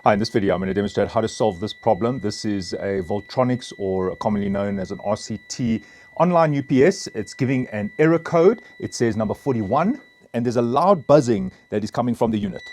Hi, in this video I'm going to demonstrate how to solve this problem. This is a Voltronics, or commonly known as an RCT online UPS. It's giving an error code. It says number 41, and there's a loud buzzing that is coming from the unit.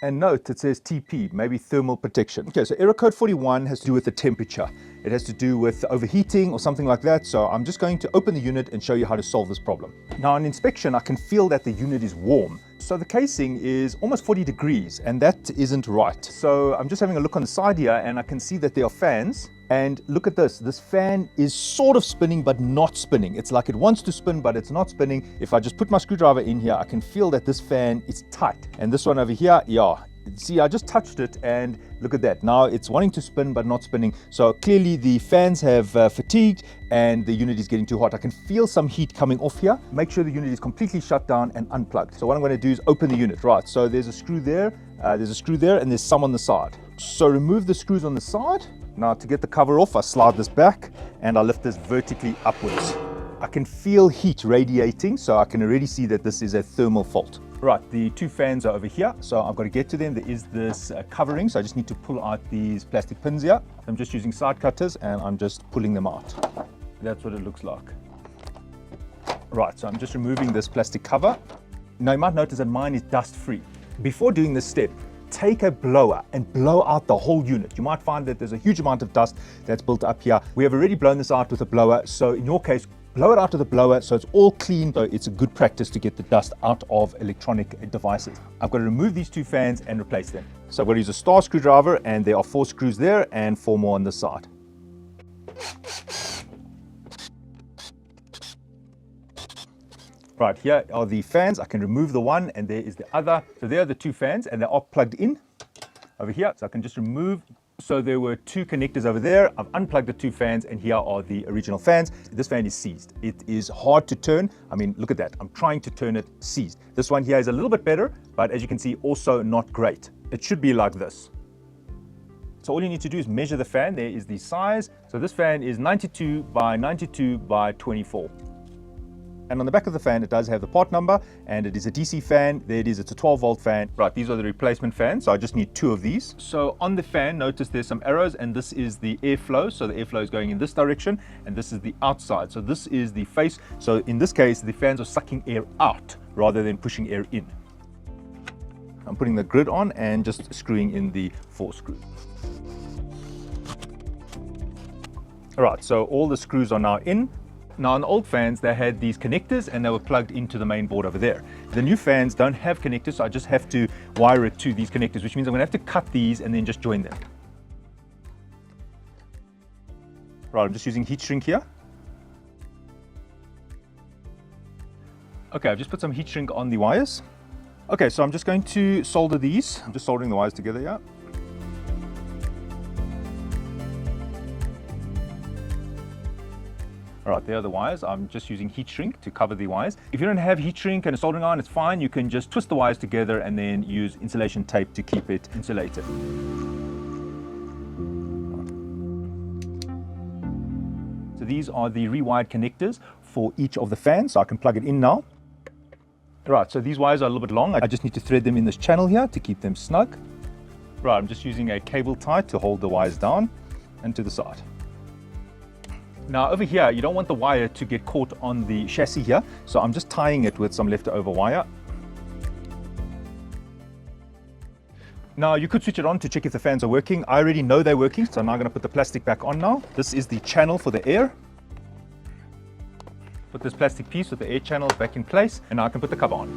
And note, it says TP, maybe thermal protection. Okay, so error code 41 has to do with the temperature. It has to do with overheating or something like that. So I'm just going to open the unit and show you how to solve this problem. Now on inspection, I can feel that the unit is warm. So the casing is almost 40 degrees, and that isn't right. So I'm just having a look on the side here, and I can see that there are fans. And look at this fan is sort of spinning, but not spinning. It's like it wants to spin, but it's not spinning. If I just put my screwdriver in here, I can feel that this fan is tight. And this one over here, yeah. See, I just touched it and look at that. Now it's wanting to spin, but not spinning. So clearly the fans have fatigued and the unit is getting too hot. I can feel some heat coming off here. Make sure the unit is completely shut down and unplugged. So what I'm going to do is open the unit. Right, so there's a screw there, and there's some on the side. So remove the screws on the side. Now to get the cover off, I slide this back and I lift this vertically upwards. I can feel heat radiating, so I can already see that this is a thermal fault. Right, the two fans are over here, so I've got to get to them. There is this covering, so I just need to pull out these plastic pins here. I'm just using side cutters and I'm just pulling them out. That's what it looks like. Right, so I'm just removing this plastic cover. Now you might notice that mine is dust free. Before doing this step, take a blower and blow out the whole unit. You might find that there's a huge amount of dust that's built up here. We have already blown this out with a blower, so in your case, blow it out with a blower so it's all clean. So it's a good practice to get the dust out of electronic devices. I've got to remove these two fans and replace them. So I've got to use a star screwdriver, and there are 4 screws there and 4 more on this side. Right, here are the fans. I can remove the one and there is the other. So there are the 2 fans and they are plugged in over here. So I can just remove. So there were 2 connectors over there. I've unplugged the 2 fans and here are the original fans. This fan is seized. It is hard to turn. I mean, look at that. I'm trying to turn it, seized. This one here is a little bit better, but as you can see, also not great. It should be like this. So all you need to do is measure the fan. There is the size. So this fan is 92 by 92 by 24. And on the back of the fan, it does have the part number, and it is a DC fan. There it is, it's a 12-volt fan. Right, these are the replacement fans, so I just need 2 of these. So on the fan, notice there's some arrows, and this is the airflow. So the airflow is going in this direction, and this is the outside. So this is the face. So in this case, the fans are sucking air out rather than pushing air in. I'm putting the grid on and just screwing in the 4 screws. All right, so all the screws are now in. Now on the old fans, they had these connectors and they were plugged into the main board over there. The new fans don't have connectors, so I just have to wire it to these connectors, which means I'm going to have to cut these and then just join them. Right, I'm just using heat shrink here. Okay, I've just put some heat shrink on the wires. Okay, so I'm just going to solder these. I'm just soldering the wires together here. All right, there are the wires. I'm just using heat shrink to cover the wires. If you don't have heat shrink and a soldering iron, it's fine. You can just twist the wires together and then use insulation tape to keep it insulated. So these are the rewired connectors for each of the fans. So I can plug it in now. Right, so these wires are a little bit long. I just need to thread them in this channel here to keep them snug. Right, I'm just using a cable tie to hold the wires down and to the side. Now over here, you don't want the wire to get caught on the chassis here, so I'm just tying it with some leftover wire. Now you could switch it on to check if the fans are working. I already know they're working, so I'm now going to put the plastic back on now. This is the channel for the air. Put this plastic piece with the air channels back in place, and now I can put the cover on.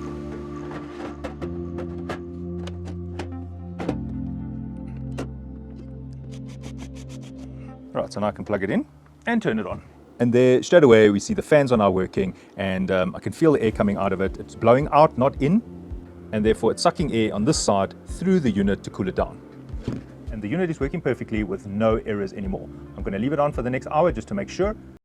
Right, so now I can plug it in and turn it on. And there, straight away, we see the fans are now working, and I can feel the air coming out of it. It's blowing out, not in, and therefore it's sucking air on this side through the unit to cool it down. And the unit is working perfectly with no errors anymore. I'm going to leave it on for the next hour just to make sure.